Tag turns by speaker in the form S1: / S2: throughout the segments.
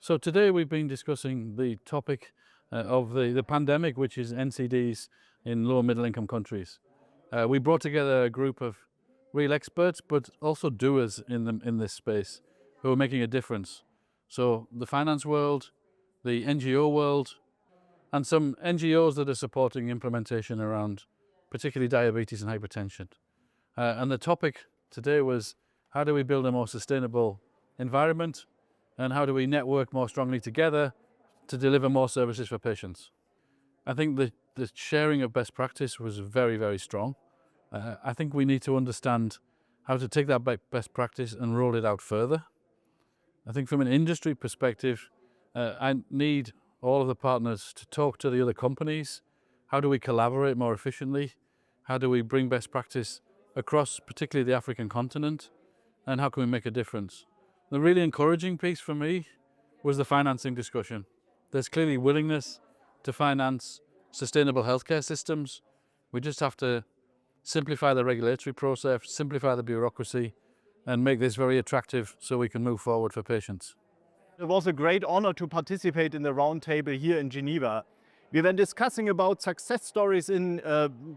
S1: So today we've been discussing the topic of the pandemic, which is NCDs in low and middle income countries. We brought together a group of real experts, but also doers in this space who are making a difference. So the finance world, the NGO world, and some NGOs that are supporting implementation around particularly diabetes and hypertension. And the topic today was, how do we build a more sustainable environment, and how do we network more strongly together to deliver more services for patients? I think the sharing of best practice was very, very strong. I think we need to understand how to take that best practice and roll it out further. I think from an industry perspective, I need all of the partners to talk to the other companies. How do we collaborate more efficiently? How do we bring best practice across particularly the African continent? And how can we make a difference? The really encouraging piece for me was the financing discussion. There's clearly willingness to finance sustainable healthcare systems. We just have to simplify the regulatory process, simplify the bureaucracy, and make this very attractive so we can move forward for patients.
S2: It was a great honor to participate in the roundtable here in Geneva. We were discussing about success stories in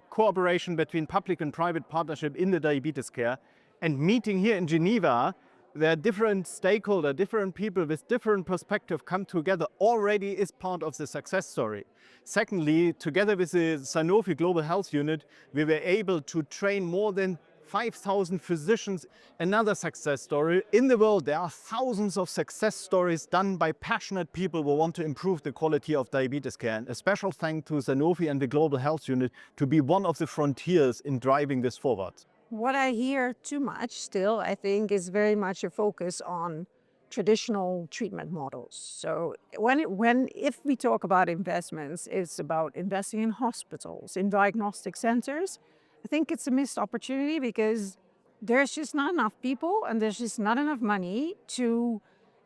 S2: cooperation between public and private partnership in the diabetes care, and meeting here in Geneva, where different stakeholders, different people with different perspectives come together already is part of the success story. Secondly, together with the Sanofi Global Health Unit, we were able to train more than 5,000 physicians. Another success story. In the world, there are thousands of success stories done by passionate people who want to improve the quality of diabetes care. And a special thanks to Sanofi and the Global Health Unit to be one of the frontiers in driving this forward.
S3: What I hear too much still, I think, is very much a focus on traditional treatment models. So if we talk about investments, it's about investing in hospitals, in diagnostic centers. I think it's a missed opportunity because there's just not enough people and there's just not enough money to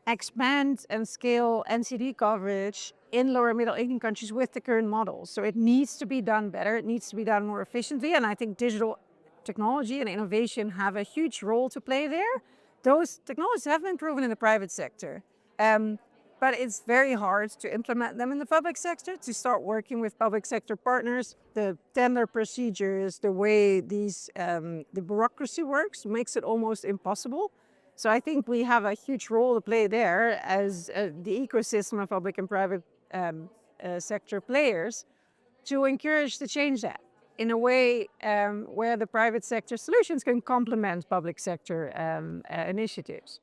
S3: expand and scale NCD coverage in lower middle income countries with the current models. So it needs to be done better. It needs to be done more efficiently. And I think digital technology and innovation have a huge role to play there. Those technologies have been proven in the private sector, but it's very hard to implement them in the public sector, to start working with public sector partners. The tender procedures, the way the bureaucracy works makes it almost impossible. So I think we have a huge role to play there as the ecosystem of public and private sector players to encourage to change that in a way where the private sector solutions can complement public sector initiatives.